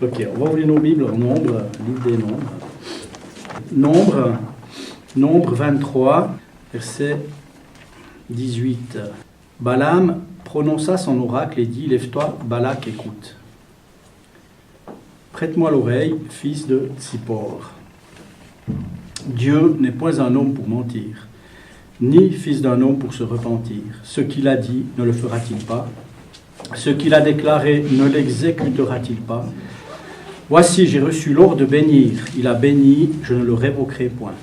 Ok, on va ouvrir nos Bibles en Nombre, livre des Nombres. Nombre 23, verset 18. Balaam prononça son oracle et dit, « Lève-toi, Balak, écoute. Prête-moi l'oreille, fils de Tsippor. Dieu n'est point un homme pour mentir, ni fils d'un homme pour se repentir. Ce qu'il a dit, ne le fera-t-il pas? Ce qu'il a déclaré, ne l'exécutera-t-il pas? Voici, j'ai reçu l'ordre de bénir. Il a béni, je ne le révoquerai point.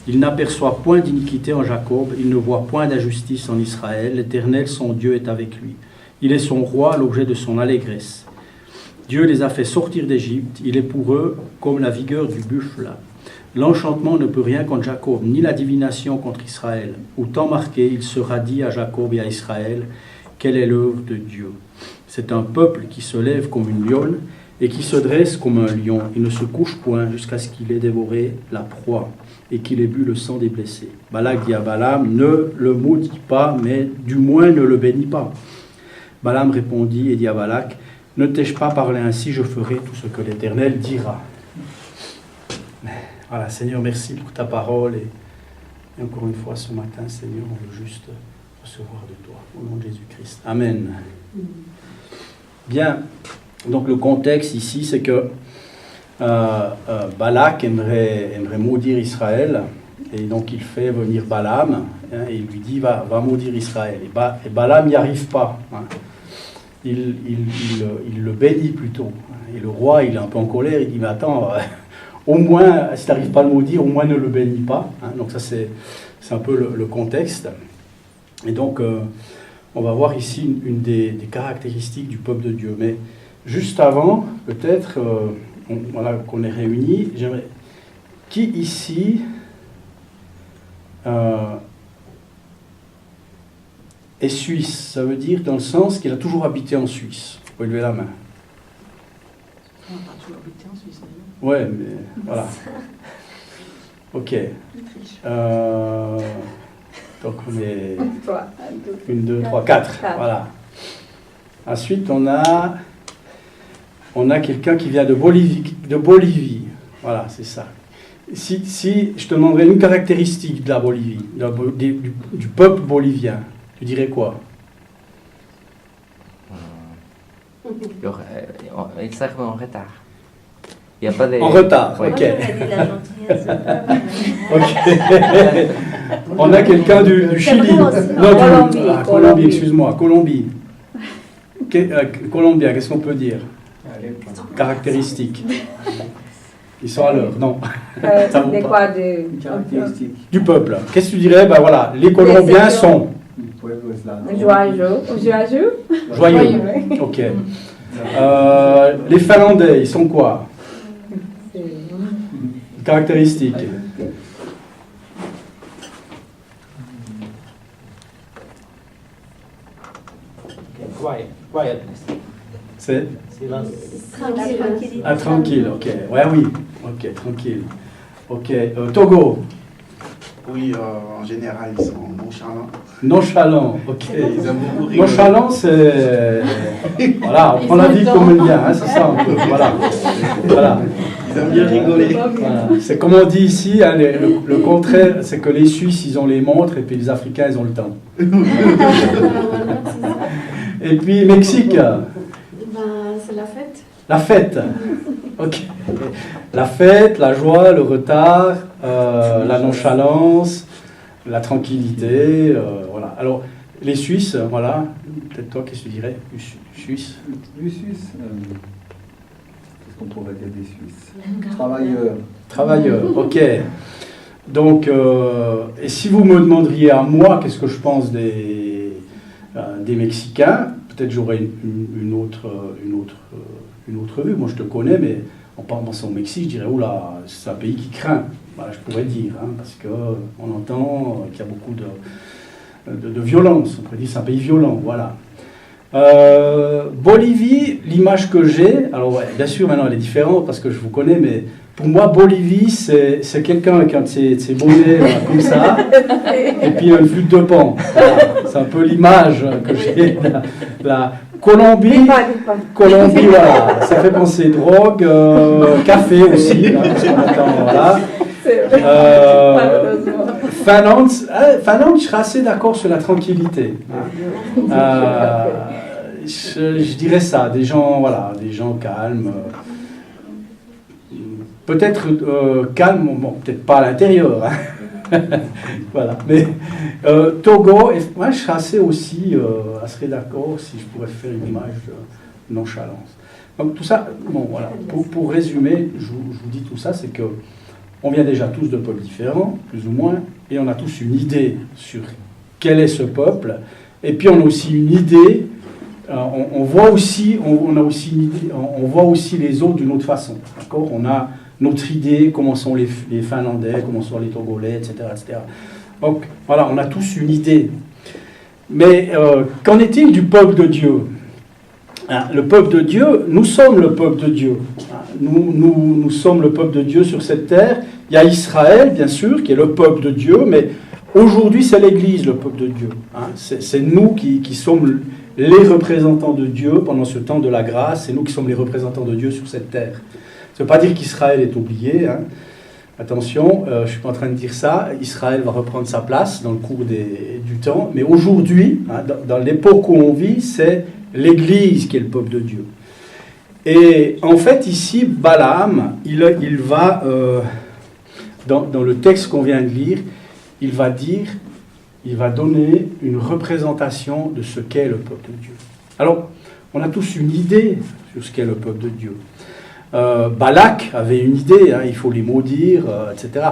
Il n'aperçoit point d'iniquité en Jacob, il ne voit point d'injustice en Israël. L'Éternel, son Dieu, est avec lui. Il est son roi, l'objet de son allégresse. Dieu les a fait sortir d'Égypte, il est pour eux comme la vigueur du buffle. L'enchantement ne peut rien contre Jacob, ni la divination contre Israël. Au temps marqué, il sera dit à Jacob et à Israël, quelle est l'œuvre de Dieu? C'est un peuple qui se lève comme une lionne et qui se dresse comme un lion. Il ne se couche point jusqu'à ce qu'il ait dévoré la proie et qu'il ait bu le sang des blessés. Balak dit à Balaam, ne le maudis pas, mais du moins ne le bénis pas. Balaam répondit et dit à Balak, ne t'ai-je pas parlé ainsi, je ferai tout ce que l'Éternel dira. Voilà, Seigneur, merci pour ta parole. Et encore une fois, ce matin, Seigneur, on veut juste recevoir de toi, au nom de Jésus-Christ. Amen. Bien, donc le contexte ici, c'est que Balak aimerait maudire Israël, et donc il fait venir Balaam, et il lui dit, va maudire Israël. Et Balaam n'y arrive pas. Il le bénit plutôt. Et le roi, il est un peu en colère, il dit, mais attends, au moins, si tu n'arrives pas à le maudire, au moins ne le bénis pas. Donc ça, c'est un peu le contexte. Et donc, on va voir ici une des caractéristiques du peuple de Dieu. Mais juste avant, peut-être, voilà, qu'on est réunis, j'aimerais... Qui ici est suisse? Ça veut dire dans le sens qu'il a toujours habité en Suisse. Vous pouvez lever la main. On n'a pas toujours habité en Suisse, d'ailleurs. Ouais, mais voilà. Ok. Donc on est 1, 2, 3, 4. Voilà. Ensuite, on a quelqu'un qui vient de Bolivie. Voilà, c'est ça. Si je te demanderais une caractéristique de la Bolivie, du peuple bolivien, tu dirais quoi? Ils servent en retard. Il y a pas de... En retard, Ouais. ok. Ok. On a quelqu'un du Chili. Non, Colombie, excuse-moi, Colombie. Colombien, qu'est-ce qu'on peut dire? Caractéristiques. Ils sont à l'heure, non. Ça vaut C'est pas. quoi de... Du peuple. Qu'est-ce que tu dirais? Ben voilà, les Colombiens sont Joyeux. joyeux. Ok. Les Finlandais, ils sont quoi? Caractéristiques. Quietness. C'est Tranquille. tranquille, ok. Ouais, oui. Ok, tranquille. Ok. Togo. Oui, en général, ils sont nonchalants. Nonchalant, ok. Ils aiment beaucoup rigoler. Nonchalant, c'est... Voilà, on prend la vie comme elle vient, hein, c'est ça un peu. Voilà. Voilà. Ils aiment bien rigoler. Voilà. C'est comme on dit ici, hein, le contraire, c'est que les Suisses, ils ont les montres et puis les Africains, ils ont le temps. Et puis Mexique, C'est la fête. la fête. Ok. La fête, la joie, le retard, la nonchalance, la tranquillité, voilà. Alors, les Suisses, voilà, peut-être toi, qu'est-ce que tu dirais du Suisse? Les Suisses, qu'est-ce qu'on pourrait dire des Suisses? Travailleurs. Travailleurs, ok. Donc, et si vous me demanderiez à moi, qu'est-ce que je pense des Mexicains, peut-être j'aurais une autre vue. Moi, je te connais, mais en pensant au Mexique, je dirais, oula, c'est un pays qui craint. Voilà, je pourrais dire, hein, parce qu'on entend qu'il y a beaucoup de violence. On pourrait dire que c'est un pays violent, voilà. Bolivie, l'image que j'ai, alors ouais, bien sûr maintenant elle est différente parce que je vous connais, mais pour moi Bolivie c'est quelqu'un avec un de ses bonnets comme ça, et puis une flûte de pan. Voilà. C'est un peu l'image que j'ai. La Colombie, voilà, ça fait penser drogue, café aussi. Là, voilà. Finlande, je serais assez d'accord sur la tranquillité. Je dirais ça, des gens calmes. Peut-être calmes, bon, peut-être pas à l'intérieur. Hein. Voilà. Mais Togo, moi je serais assez d'accord si je pourrais faire une image de nonchalance. Donc tout ça, bon voilà. Pour résumer, je vous dis tout ça, c'est que on vient déjà tous de peuples différents, plus ou moins, et on a tous une idée sur quel est ce peuple. Et puis on a aussi une idée, on voit aussi les autres d'une autre façon. D'accord ? On a notre idée, comment sont les Finlandais, comment sont les Togolais, etc., etc. Donc voilà, on a tous une idée. Mais qu'en est-il du peuple de Dieu ? Le peuple de Dieu, nous sommes le peuple de Dieu. Nous sommes le peuple de Dieu sur cette terre. Il y a Israël, bien sûr, qui est le peuple de Dieu, mais aujourd'hui, c'est l'Église, le peuple de Dieu. C'est nous qui sommes les représentants de Dieu pendant ce temps de la grâce. C'est nous qui sommes les représentants de Dieu sur cette terre. Ça ne veut pas dire qu'Israël est oublié. Hein. Attention, je ne suis pas en train de dire ça. Israël va reprendre sa place dans le cours du temps. Mais aujourd'hui, dans l'époque où on vit, c'est l'Église qui est le peuple de Dieu. Et en fait, ici, Balaam, il va, dans le texte qu'on vient de lire, il va donner une représentation de ce qu'est le peuple de Dieu. Alors, on a tous une idée sur ce qu'est le peuple de Dieu. Balak avait une idée, il faut les maudire, etc.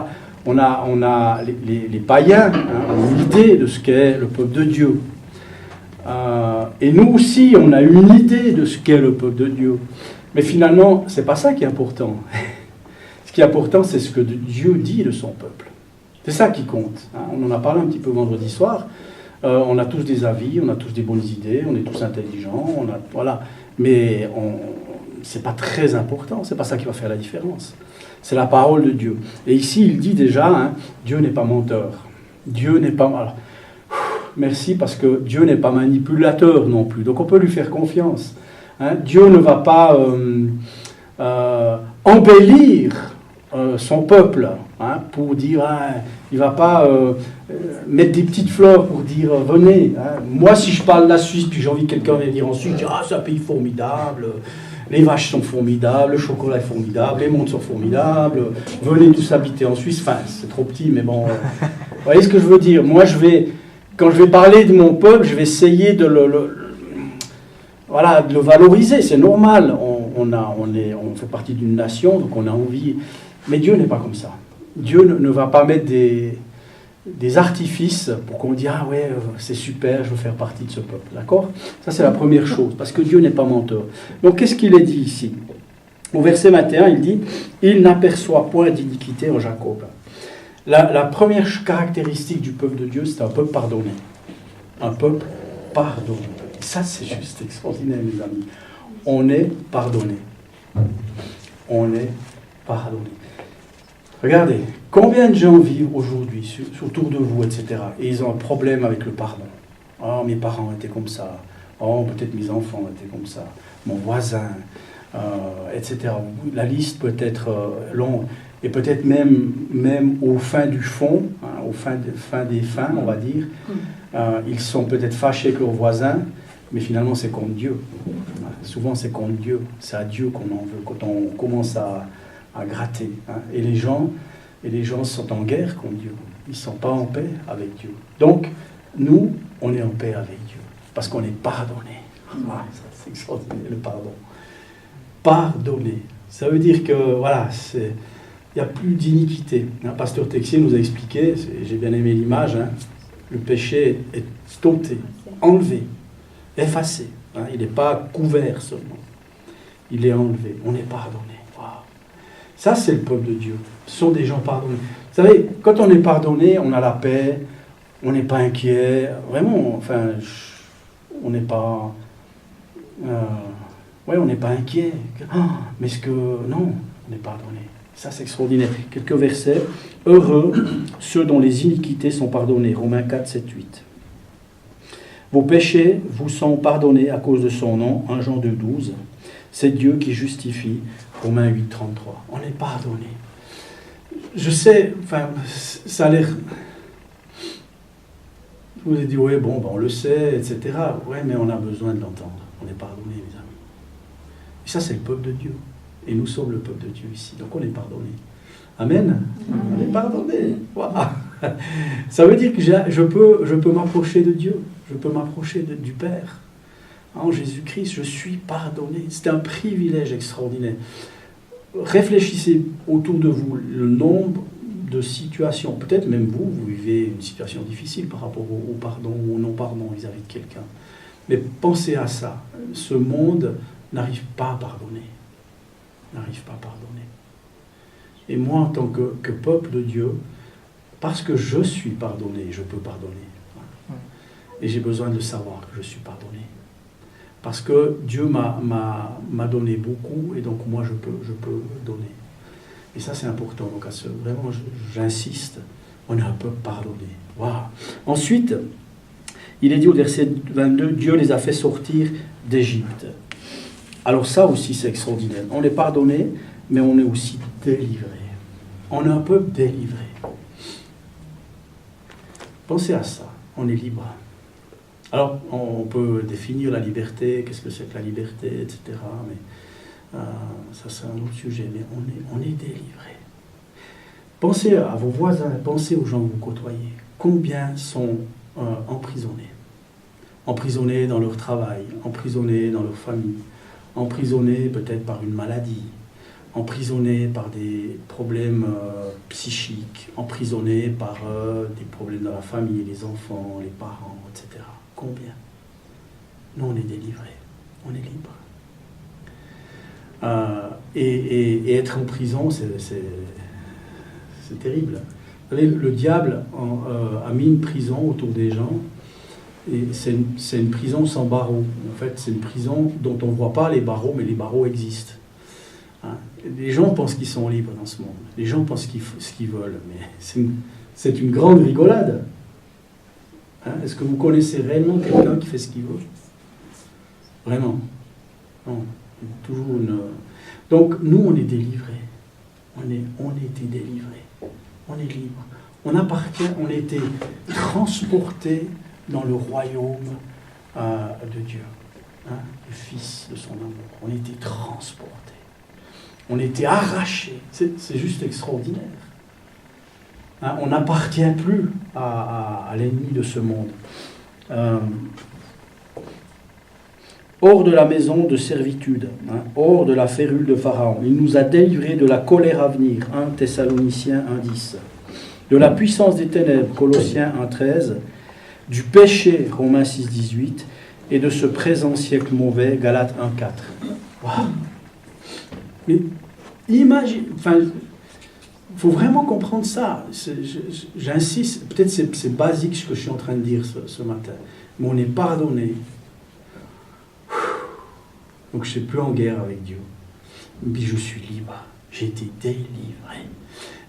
On a les païens ont une idée de ce qu'est le peuple de Dieu. Et nous aussi, on a une idée de ce qu'est le peuple de Dieu. Mais finalement, ce n'est pas ça qui est important. Ce qui est important, c'est ce que Dieu dit de son peuple. C'est ça qui compte. On en a parlé un petit peu vendredi soir. On a tous des avis, on a tous des bonnes idées, on est tous intelligents, voilà. Mais ce n'est pas très important, ce n'est pas ça qui va faire la différence. C'est la parole de Dieu. Et ici, il dit déjà, Dieu n'est pas menteur. Dieu n'est pas... Alors, merci, parce que Dieu n'est pas manipulateur non plus. Donc on peut lui faire confiance. Dieu ne va pas embellir son peuple pour dire... il ne va pas mettre des petites fleurs pour dire « venez ». Moi, si je parle de la Suisse, puis j'ai envie que quelqu'un vienne dire en Suisse, c'est un pays formidable, les vaches sont formidables, le chocolat est formidable, les montres sont formidables, venez tous habiter en Suisse. Enfin, c'est trop petit, mais bon... vous voyez ce que je veux dire ? Moi, quand je vais parler de mon peuple, je vais essayer de le valoriser, c'est normal. On fait partie d'une nation, donc on a envie. Mais Dieu n'est pas comme ça. Dieu ne va pas mettre des artifices pour qu'on dise « Ah ouais, c'est super, je veux faire partie de ce peuple. » D'accord ? Ça, c'est la première chose, parce que Dieu n'est pas menteur. Donc, qu'est-ce qu'il est dit ici ? Au verset 21, il dit « Il n'aperçoit point d'iniquité en Jacob. » La première caractéristique du peuple de Dieu, c'est un peuple pardonné. Un peuple pardonné. Ça, c'est juste extraordinaire, mes amis. On est pardonné. On est pardonné. Regardez, combien de gens vivent aujourd'hui autour de vous, etc. Et ils ont un problème avec le pardon. Oh, mes parents étaient comme ça. Oh, peut-être mes enfants étaient comme ça. Mon voisin, etc. La liste peut être longue. Et peut-être même au fin du fond, au fin des fins, on va dire, ils sont peut-être fâchés avec leurs voisins, mais finalement c'est contre Dieu. Souvent c'est contre Dieu, c'est à Dieu qu'on en veut, quand on commence à gratter. Et les gens sont en guerre contre Dieu, ils ne sont pas en paix avec Dieu. Donc, nous, on est en paix avec Dieu, parce qu'on est pardonné. C'est extraordinaire, le pardon. Pardonné. Ça veut dire que, voilà, il n'y a plus d'iniquité. Pasteur Texier nous a expliqué, j'ai bien aimé l'image, le péché est stoppé, enlevé, effacé. Il n'est pas couvert seulement. Il est enlevé, on est pardonné. Wow. Ça, c'est le peuple de Dieu. Ce sont des gens pardonnés. Vous savez, quand on est pardonné, on a la paix, on n'est pas inquiet. Vraiment, enfin, on n'est pas... Ouais, on n'est pas inquiet. Mais est-ce que... Non, on n'est pardonné. Ça, c'est extraordinaire. Quelques versets. Heureux ceux dont les iniquités sont pardonnées. Romains 4, 7, 8. Vos péchés vous sont pardonnés à cause de son nom. 1 Jean 2, 12. C'est Dieu qui justifie. Romains 8, 33. On est pardonné. Je sais, enfin, ça a l'air... Je vous ai dit, oui, bon, ben on le sait, etc. Oui, mais on a besoin de l'entendre. On est pardonné, mes amis. Et ça, c'est le peuple de Dieu. Et nous sommes le peuple de Dieu ici. Donc on est pardonné. Amen. On est pardonné. Wow. Ça veut dire que je peux m'approcher de Dieu. Je peux m'approcher du Père. En Jésus-Christ, je suis pardonné. C'est un privilège extraordinaire. Réfléchissez autour de vous le nombre de situations. Peut-être même vous vivez une situation difficile par rapport au pardon ou au non-pardon vis-à-vis de quelqu'un. Mais pensez à ça. Ce monde n'arrive pas à pardonner. N'arrive pas à pardonner. Et moi, en tant que peuple de Dieu, parce que je suis pardonné, je peux pardonner. Et j'ai besoin de savoir que je suis pardonné. Parce que Dieu m'a donné beaucoup, et donc moi je peux donner. Et ça c'est important. Donc vraiment, j'insiste, on est un peuple pardonné. Wow. Ensuite, il est dit au verset 22, Dieu les a fait sortir d'Égypte. Alors ça aussi c'est extraordinaire. On est pardonné, mais on est aussi délivré. On est un peuple délivré. Pensez à ça, on est libre. Alors, on peut définir la liberté, qu'est-ce que c'est que la liberté, etc. Mais ça, c'est un autre sujet. Mais on est délivré. Pensez à vos voisins, pensez aux gens que vous côtoyez. Combien sont emprisonnés? Emprisonnés dans leur travail, emprisonnés dans leur famille, emprisonnés peut-être par une maladie, emprisonnés par des problèmes psychiques, emprisonnés par des problèmes dans la famille, les enfants, les parents, etc. Combien? Nous, on est délivrés, on est libre. Et être en prison, c'est terrible. Vous savez, le diable a mis une prison autour des gens, et c'est une prison sans barreaux. En fait, c'est une prison dont on ne voit pas les barreaux, mais les barreaux existent. Hein? Les gens pensent qu'ils sont libres dans ce monde. Les gens pensent ce qu'ils veulent, mais c'est une grande rigolade. Hein? Est-ce que vous connaissez réellement quelqu'un qui fait ce qu'il veut? Vraiment? Non. Toujours une... Donc, nous, on est délivrés. On était délivrés. On est libre. On appartient, on a été transportés dans le royaume de Dieu. Hein? Le Fils de son amour. On a été transportés. On a été arrachés. C'est juste extraordinaire. Hein? On n'appartient plus à l'ennemi de ce monde. Hors de la maison de servitude, hein, hors de la férule de Pharaon. Il nous a délivrés de la colère à venir, 1 Thessaloniciens 1,10. De la puissance des ténèbres, Colossiens 1,13. Du péché, Romains 6,18. Et de ce présent siècle mauvais, Galates 1,4. Wow. Mais imagine, enfin, il faut vraiment comprendre ça. J'insiste, peut-être c'est basique ce que je suis en train de dire ce matin, mais on est pardonné. Donc je ne suis plus en guerre avec Dieu. Puis je suis libre. J'ai été délivré.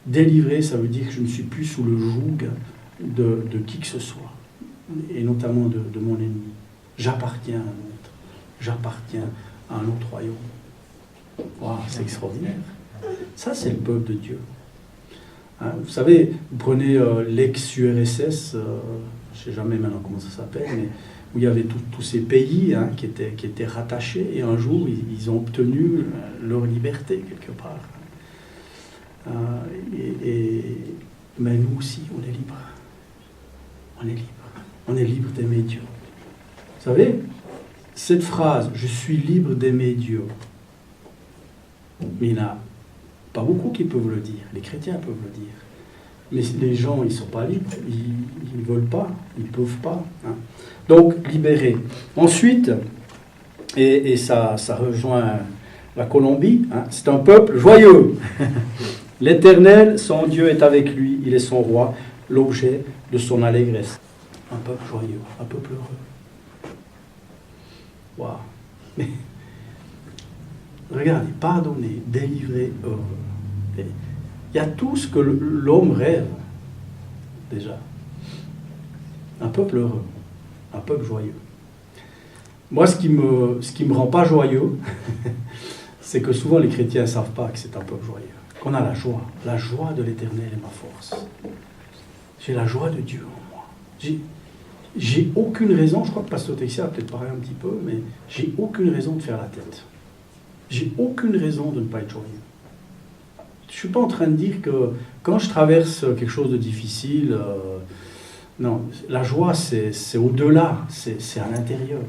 Délivré, ça veut dire que je ne suis plus sous le joug de qui que ce soit. Et notamment de mon ennemi. J'appartiens à un autre. J'appartiens à un autre royaume. Wow, c'est extraordinaire. Ça, c'est le peuple de Dieu. Hein, vous savez, vous prenez l'ex-URSS, je ne sais jamais maintenant comment ça s'appelle, mais où il y avait tous ces pays hein, qui étaient rattachés, et un jour, ils ont obtenu leur liberté, quelque part. Mais nous aussi, on est libre. On est libre. On est libre d'aimer Dieu. Vous savez, cette phrase, « Je suis libre d'aimer Dieu », mais il n'y en a pas beaucoup qui peuvent le dire. Les chrétiens peuvent le dire. Mais les gens, ils ne sont pas libres. Ils ne veulent pas. Ils ne peuvent pas. Hein. Donc, libérés. Ensuite, et ça rejoint la Colombie, hein, c'est un peuple joyeux. L'Éternel, son Dieu, est avec lui. Il est son roi, l'objet de son allégresse. Un peuple joyeux, un peuple heureux. Waouh. Mais regardez, pardonner, délivrer, heureux. Il y a tout ce que l'homme rêve, déjà. Un peuple heureux, un peuple joyeux. Moi, ce qui me rend pas joyeux, c'est que souvent les chrétiens ne savent pas que c'est un peuple joyeux. Qu'on a la joie de l'Éternel est ma force. J'ai la joie de Dieu en moi. J'ai aucune raison, je crois que Pasteur Texia a peut-être parlé un petit peu, mais j'ai aucune raison de faire la tête. J'ai aucune raison de ne pas être joyeux. Je ne suis pas en train de dire que quand je traverse quelque chose de difficile, non, la joie c'est au-delà, c'est à l'intérieur.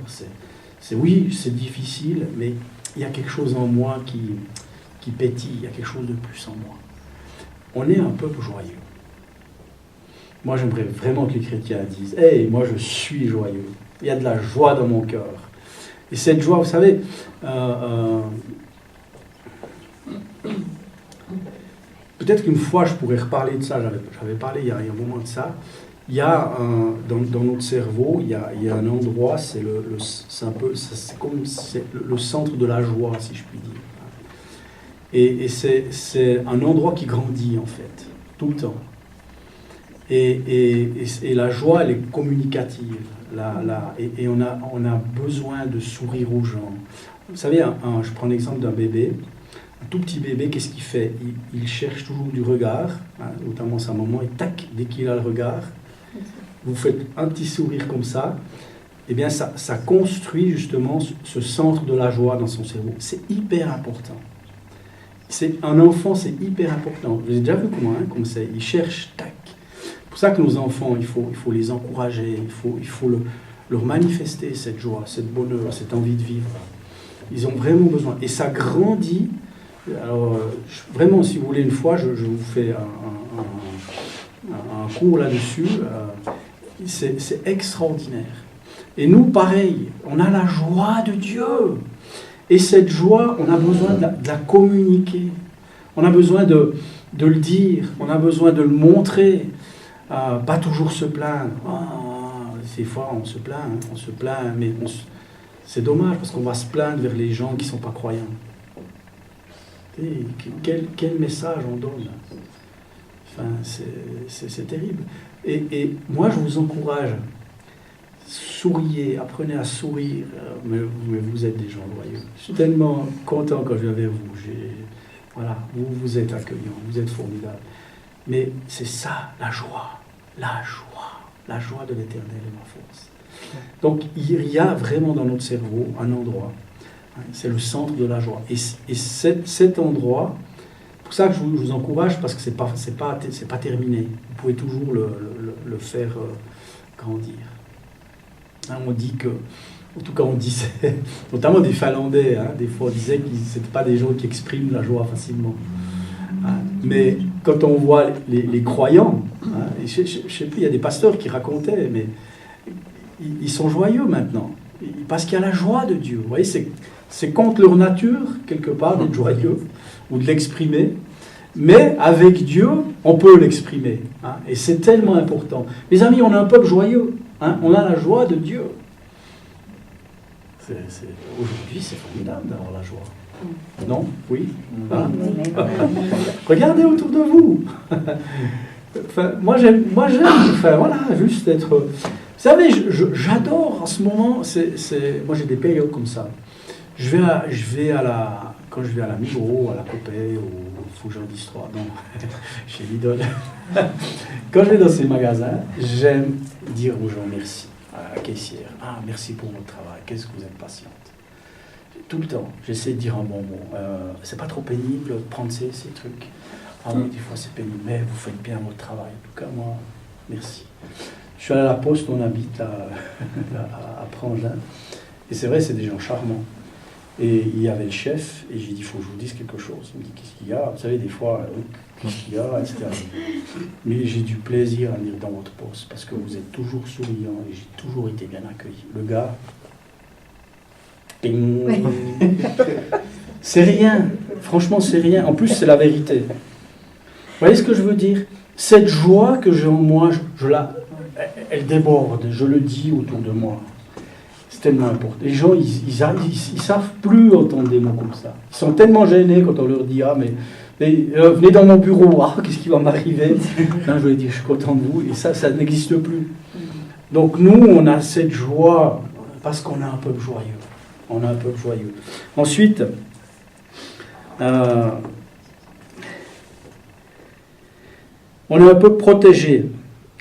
Oui, c'est difficile, mais il y a quelque chose en moi qui pétille, il y a quelque chose de plus en moi. On est un peuple joyeux. Moi, j'aimerais vraiment que les chrétiens disent « Hey, moi, je suis joyeux. Il y a de la joie dans mon cœur. » Et cette joie, vous savez, peut-être qu'une fois, je pourrais reparler de ça. J'avais parlé il y a un moment de ça. Il y a dans notre cerveau, il y a un endroit, c'est comme le centre de la joie, si je puis dire. Et c'est un endroit qui grandit, en fait, tout le temps. Et la joie, elle est communicative. Et on a besoin de sourire aux gens. Vous savez, je prends l'exemple d'un bébé. Un tout petit bébé, qu'est-ce qu'il fait? Il cherche toujours du regard, notamment sa maman, et tac, dès qu'il a le regard, vous faites un petit sourire comme ça, eh bien ça construit justement ce centre de la joie dans son cerveau. C'est hyper important. Un enfant, c'est hyper important. Vous avez déjà vu comment c'est? Ils cherchent, tac. C'est pour ça que nos enfants, il faut les encourager, il faut leur manifester cette joie, cette bonheur, cette envie de vivre. Ils ont vraiment besoin. Et ça grandit. Alors, vraiment, si vous voulez, une fois, je vous fais un cours là-dessus. C'est extraordinaire. Et nous, pareil, on a la joie de Dieu. Et cette joie, on a besoin de la communiquer. On a besoin de le dire. On a besoin de le montrer. Pas toujours se plaindre. Des fois, on se plaint, mais c'est dommage parce qu'on va se plaindre vers les gens qui ne sont pas croyants. Quel message on donne? Enfin, c'est terrible. Et moi, je vous encourage, souriez, apprenez à sourire, mais vous êtes des gens joyeux. Je suis tellement content quand je viens vers vous. Voilà, vous êtes accueillants, vous êtes formidables. Mais c'est ça, la joie de l'Éternel est ma force. Donc, il y a vraiment dans notre cerveau un endroit, c'est le centre de la joie. Et cet endroit, c'est pour ça que je vous encourage, parce que c'est pas terminé. Vous pouvez toujours le faire grandir. On dit que, en tout cas on disait, notamment des Finlandais, des fois on disait qu'ils n'étaient pas des gens qui expriment la joie facilement. Mais quand on voit les croyants, je ne sais plus, il y a des pasteurs qui racontaient, mais ils sont joyeux maintenant, parce qu'il y a la joie de Dieu. Vous voyez, c'est contre leur nature, quelque part, d'être joyeux, ou de l'exprimer, mais avec Dieu, on peut l'exprimer. Et c'est tellement important. Les amis, on a un peuple joyeux, on a la joie de Dieu. Aujourd'hui, c'est formidable d'avoir la joie. Non? Oui? Regardez autour de vous. Moi j'aime, voilà, juste être... Vous savez, j'adore en ce moment, moi j'ai des périodes comme ça. Quand je vais à la Migros, à la Copé, il faut que j'en dise 3, non, chez Lidl. Quand je vais dans ces magasins, j'aime dire aux gens merci, à la caissière. Merci pour votre travail, qu'est-ce que vous êtes patiente. Tout le temps, j'essaie de dire un bon mot. C'est pas trop pénible de prendre ces trucs. Oui, des fois c'est pénible, mais vous faites bien votre travail. En tout cas, moi, merci. Je suis allé à la Poste, on habite à Prangin. Et c'est vrai, c'est des gens charmants. Et il y avait le chef, et j'ai dit, il faut que je vous dise quelque chose. Il me dit, qu'est-ce qu'il y a? Vous savez, des fois, qu'est-ce qu'il y a, etc. Mais j'ai du plaisir à venir dans votre poste, parce que vous êtes toujours souriant, et j'ai toujours été bien accueilli. Le gars, c'est rien. Franchement, c'est rien. En plus, c'est la vérité. Vous voyez ce que je veux dire? Cette joie que j'ai en moi, elle déborde. Je le dis autour de moi. C'est tellement important. Les gens, ils savent plus entendre des mots comme ça. Ils sont tellement gênés quand on leur dit « Ah, mais venez dans mon bureau, ah, qu'est-ce qui va m'arriver ?» Je vais dire « Je suis content de vous. » Et ça n'existe plus. Donc nous, on a cette joie parce qu'on est un peuple joyeux. On est un peuple joyeux. Ensuite, on est un peu protégé.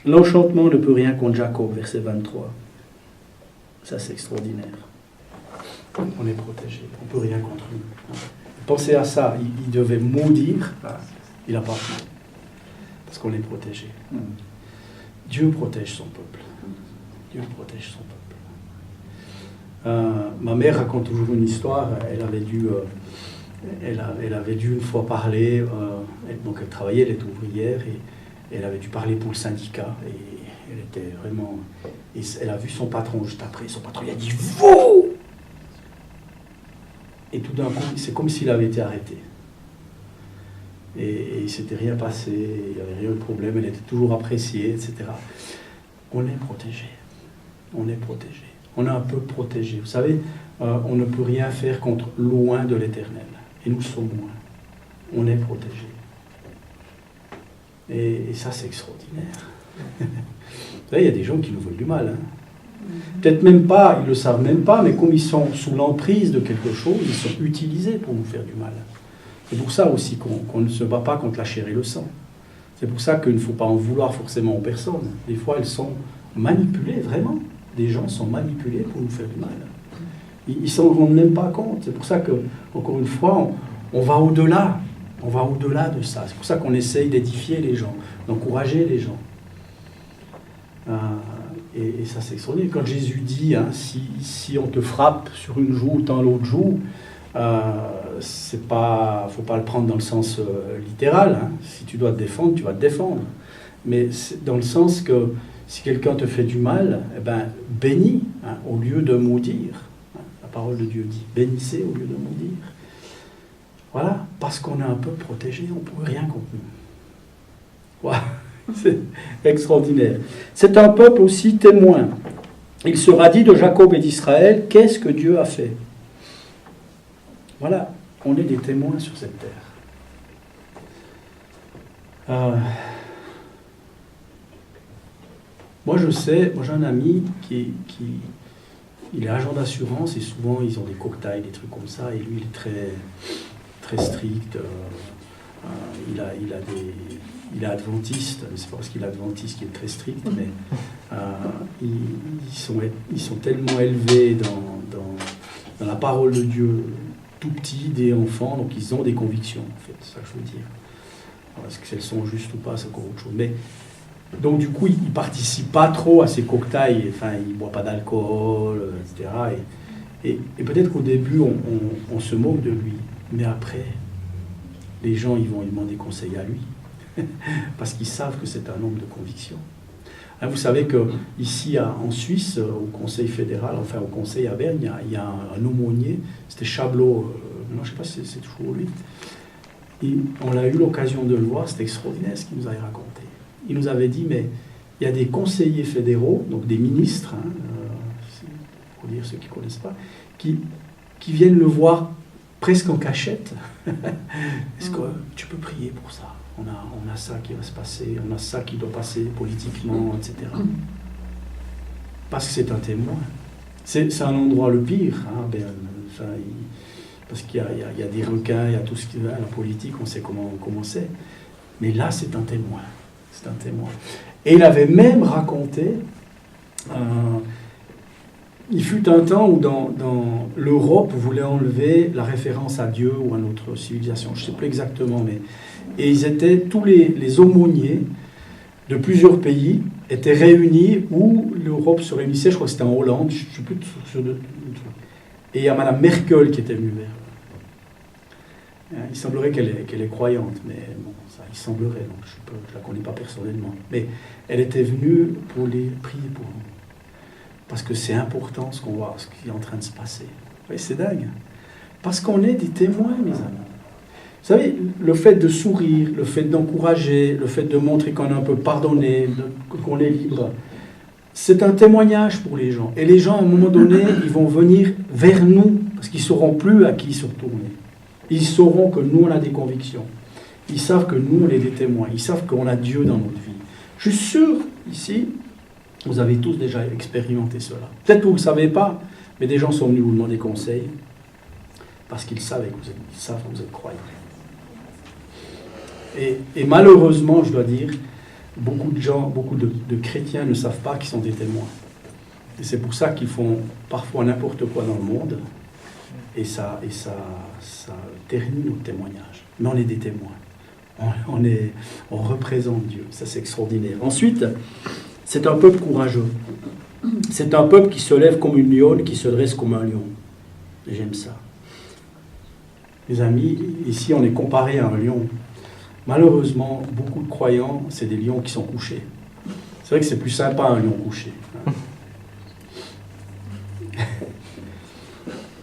L'enchantement ne peut rien contre Jacob, verset 23. Ça, c'est extraordinaire. On est protégé. On ne peut rien contre lui. Pensez à ça. Il devait maudire. Il n'a pas fait. Parce qu'on est protégé. Dieu protège son peuple. Dieu protège son peuple. Ma mère raconte toujours une histoire. Elle avait dû une fois parler. Donc elle travaillait, elle était ouvrière. Et elle avait dû parler pour le syndicat. Et elle était vraiment... Et elle a vu son patron juste après. Son patron lui a dit « Vous !» Et tout d'un coup, c'est comme s'il avait été arrêté. Et il ne s'était rien passé, il n'y avait rien de problème, elle était toujours appréciée, etc. On est protégé. On est protégé. On est un peu protégé. Vous savez, on ne peut rien faire contre loin de l'Éternel. Et nous sommes loin. On est protégé. Et ça, c'est extraordinaire. Vous savez, il y a des gens qui nous veulent du mal. Hein. Peut-être même pas, ils ne le savent même pas, mais comme ils sont sous l'emprise de quelque chose, ils sont utilisés pour nous faire du mal. C'est pour ça aussi qu'on ne se bat pas contre la chair et le sang. C'est pour ça qu'il ne faut pas en vouloir forcément aux personnes. Des fois, elles sont manipulées, vraiment. Des gens sont manipulés pour nous faire du mal. Ils ne s'en rendent même pas compte. C'est pour ça que, encore une fois, on va au-delà. On va au-delà de ça. C'est pour ça qu'on essaye d'édifier les gens, d'encourager les gens. Et ça, c'est extraordinaire. Quand Jésus dit, hein, si on te frappe sur une joue, tant l'autre joue, c'est pas, faut pas le prendre dans le sens littéral. Hein. Si tu dois te défendre, tu vas te défendre. Mais c'est dans le sens que si quelqu'un te fait du mal, eh ben, bénis, hein, au lieu de maudire. Hein. La parole de Dieu dit, bénissez au lieu de maudire. Voilà, parce qu'on est un peu protégé, on ne peut rien contre nous. Voilà. C'est extraordinaire. C'est un peuple aussi témoin. Il sera dit de Jacob et d'Israël, qu'est-ce que Dieu a fait? Voilà, on est des témoins sur cette terre. Moi je sais, moi j'ai un ami qui il est agent d'assurance et souvent ils ont des cocktails, des trucs comme ça, et lui il est très, très strict. Il est adventiste, c'est pas parce qu'il est adventiste qu'il est très strict, mais ils sont tellement élevés dans la parole de Dieu, tout petits, des enfants, donc ils ont des convictions, en fait, c'est ça que je veux dire. Alors, est-ce qu'elles sont justes ou pas, c'est encore autre chose. Mais, donc du coup, ils ne participent pas trop à ces cocktails, enfin, ils ne boivent pas d'alcool, etc. Et peut-être qu'au début, on se moque de lui, mais après, les gens ils vont lui demander conseil à lui. Parce qu'ils savent que c'est un homme de conviction. Hein, vous savez qu'ici en Suisse, au Conseil fédéral, enfin au Conseil à Berne, il y a un aumônier, c'était Chablot, non, je ne sais pas si c'est toujours lui. Et on a eu l'occasion de le voir, c'était extraordinaire ce qu'il nous avait raconté. Il nous avait dit, mais il y a des conseillers fédéraux, donc des ministres, hein, pour dire ceux qui ne connaissent pas, qui viennent le voir presque en cachette. Est-ce que tu peux prier pour ça? On a ça qui va se passer, on a ça qui doit passer politiquement, etc. Parce que c'est un témoin. C'est un endroit le pire, hein, parce qu'il y a des requins, il y a tout ce qui va, la politique, on sait comment c'est. Mais là, c'est un témoin. C'est un témoin. Et il avait même raconté, il fut un temps où dans l'Europe voulait enlever la référence à Dieu ou à notre civilisation. Je ne sais plus exactement, mais... Et ils étaient, tous les aumôniers de plusieurs pays étaient réunis où l'Europe se réunissait, je crois que c'était en Hollande, je ne sais plus sur deux. Et il y a Madame Merkel qui était venue vers eux. Il semblerait qu'elle est croyante, mais bon, ça, il semblerait, donc je ne la connais pas personnellement. Mais elle était venue pour les prier pour nous. Parce que c'est important ce qu'on voit, ce qui est en train de se passer. Vous voyez, c'est dingue. Parce qu'on est des témoins, mes amis. Vous savez, le fait de sourire, le fait d'encourager, le fait de montrer qu'on a un peu pardonné, qu'on est libre, c'est un témoignage pour les gens. Et les gens, à un moment donné, ils vont venir vers nous, parce qu'ils ne sauront plus à qui se retourner. Ils sauront que nous, on a des convictions. Ils savent que nous, on est des témoins. Ils savent qu'on a Dieu dans notre vie. Je suis sûr, ici, vous avez tous déjà expérimenté cela. Peut-être que vous ne le savez pas, mais des gens sont venus vous demander conseil, parce qu'ils savent que vous êtes croyants. Et malheureusement, je dois dire, beaucoup de gens, beaucoup de chrétiens ne savent pas qu'ils sont des témoins. Et c'est pour ça qu'ils font parfois n'importe quoi dans le monde, et ça ternit notre témoignage. Mais on est des témoins. On représente Dieu. Ça, c'est extraordinaire. Ensuite, c'est un peuple courageux. C'est un peuple qui se lève comme une lionne, qui se dresse comme un lion. Et j'aime ça. Mes amis, ici, on est comparé à un lion. Malheureusement, beaucoup de croyants, c'est des lions qui sont couchés. C'est vrai que c'est plus sympa un lion couché.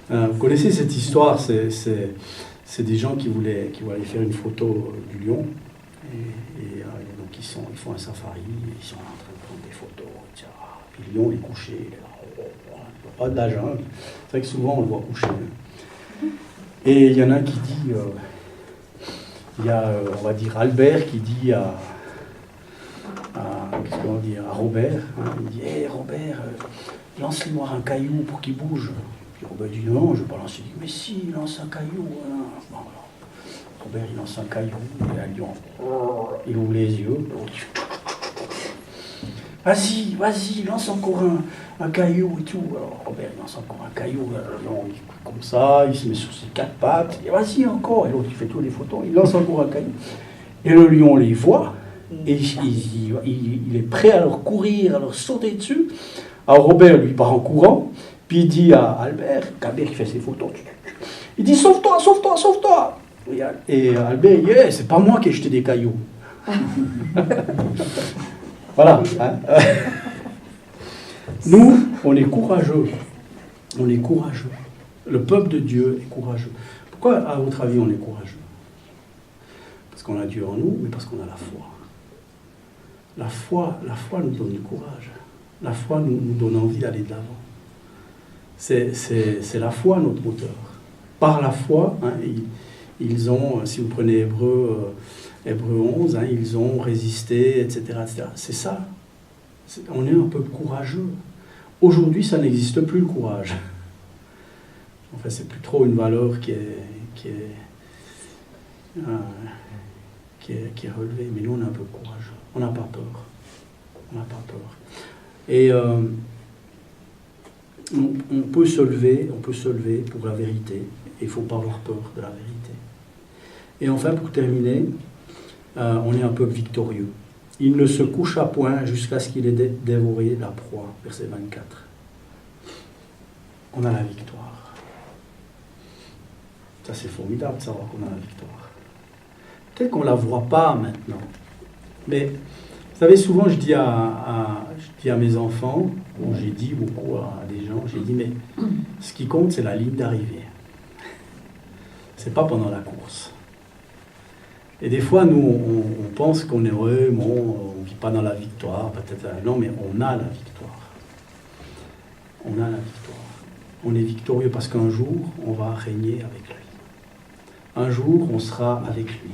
Vous connaissez cette histoire, c'est des gens qui voulaient aller faire une photo du lion. Et donc ils font un safari, ils sont en train de prendre des photos. Puis le lion est couché, il est là, il pas de la jungle. C'est vrai que souvent on le voit couché. Et il y en a un qui dit... il y a, on va dire, Albert qui dit à Robert, hein, il dit « Hé Robert, lance-moi un caillou pour qu'il bouge ». Puis Robert dit « Non, je ne vais pas lancer ». Il dit « Mais si, lance un caillou. Hein. » Bon, alors, Robert, il lance un caillou, et un lion, il ouvre les yeux, vas-y, lance encore un caillou et tout. Alors Robert, il lance encore un caillou, le lion, comme ça, il se met sur ses quatre pattes, et vas-y encore, et l'autre, il fait tous les photos, il lance encore un caillou. Et le lion les voit, et il est prêt à leur courir, à leur sauter dessus. Alors Robert, lui, part en courant, puis il dit à Albert qui fait ses photos, il dit « Sauve-toi, sauve-toi, sauve-toi !» Et Albert, « c'est pas moi qui ai jeté des cailloux. » Voilà. Hein. Nous, on est courageux. On est courageux. Le peuple de Dieu est courageux. Pourquoi, à votre avis, on est courageux? Parce qu'on a Dieu en nous, mais parce qu'on a la foi. La foi nous donne du courage. La foi nous donne envie d'aller de l'avant. C'est la foi notre moteur. Par la foi, hein, ils ont, si vous prenez Hébreu 11, hein, ils ont résisté, etc. etc. C'est ça. On est un peuple courageux. Aujourd'hui, ça n'existe plus, le courage. Enfin, c'est plus trop une valeur qui est relevée. Mais nous, on est un peu courageux. On n'a pas peur. On n'a pas peur. Et on peut se lever pour la vérité. Il ne faut pas avoir peur de la vérité. Et enfin, pour terminer, on est un peuple victorieux. Il ne se coucha point jusqu'à ce qu'il ait dévoré la proie. Verset 24. On a la victoire. Ça, c'est formidable de savoir qu'on a la victoire. Peut-être qu'on ne la voit pas maintenant. Mais, vous savez, souvent, je dis à mes enfants, ou j'ai dit beaucoup à des gens, j'ai dit, mais ce qui compte, c'est la ligne d'arrivée. C'est pas pendant la course. Et des fois, nous, on pense qu'on est heureux, bon, on ne vit pas dans la victoire, peut-être. Non, mais on a la victoire. On a la victoire. On est victorieux parce qu'un jour, on va régner avec lui. Un jour, on sera avec lui.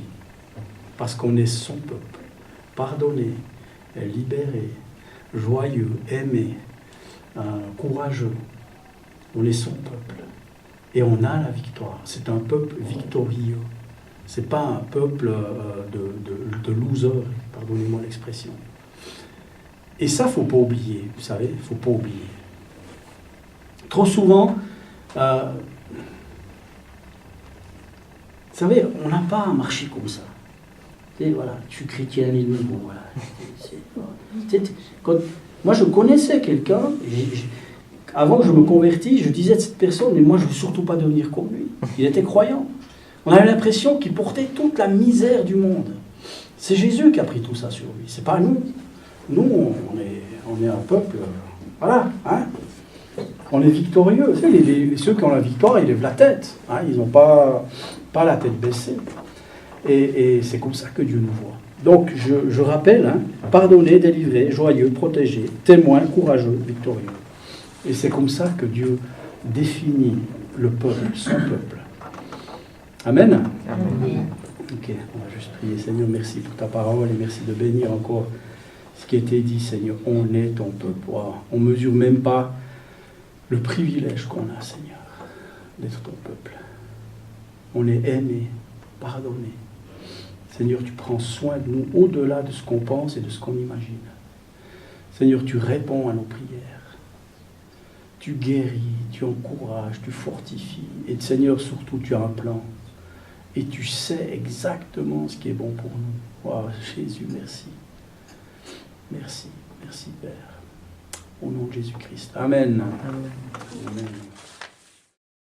Parce qu'on est son peuple. Pardonné, libéré, joyeux, aimé, courageux. On est son peuple. Et on a la victoire. C'est un peuple victorieux. Ce n'est pas un peuple de losers, pardonnez-moi l'expression. Et ça, il ne faut pas oublier, vous savez, il ne faut pas oublier. Trop souvent, vous savez, on n'a pas à marcher comme ça. Tu sais, voilà, je suis chrétien et nous, bon, voilà. Moi, je connaissais quelqu'un, avant que je me convertisse, je disais de cette personne, mais moi, je ne veux surtout pas devenir comme lui. Il était croyant. On avait l'impression qu'il portait toute la misère du monde. C'est Jésus qui a pris tout ça sur lui, c'est pas nous. Nous, on est un peuple, voilà, hein. On est victorieux. Vous savez, ceux qui ont la victoire, ils lèvent la tête. Hein, ils n'ont pas la tête baissée. Et c'est comme ça que Dieu nous voit. Donc, je rappelle, hein, pardonner, délivrer, joyeux, protégé, témoin, courageux, victorieux. Et c'est comme ça que Dieu définit le peuple, son peuple. Amen. Amen. Ok, on va juste prier. Seigneur, merci pour ta parole et merci de bénir encore ce qui a été dit, Seigneur. On est ton peuple. Wow. On ne mesure même pas le privilège qu'on a, Seigneur, d'être ton peuple. On est aimé, pardonné. Seigneur, tu prends soin de nous au-delà de ce qu'on pense et de ce qu'on imagine. Seigneur, tu réponds à nos prières. Tu guéris, tu encourages, tu fortifies. Et Seigneur, surtout, tu as un plan. Et tu sais exactement ce qui est bon pour nous. Wow, Jésus, merci. Merci, merci Père. Au nom de Jésus-Christ. Amen. Amen. Amen.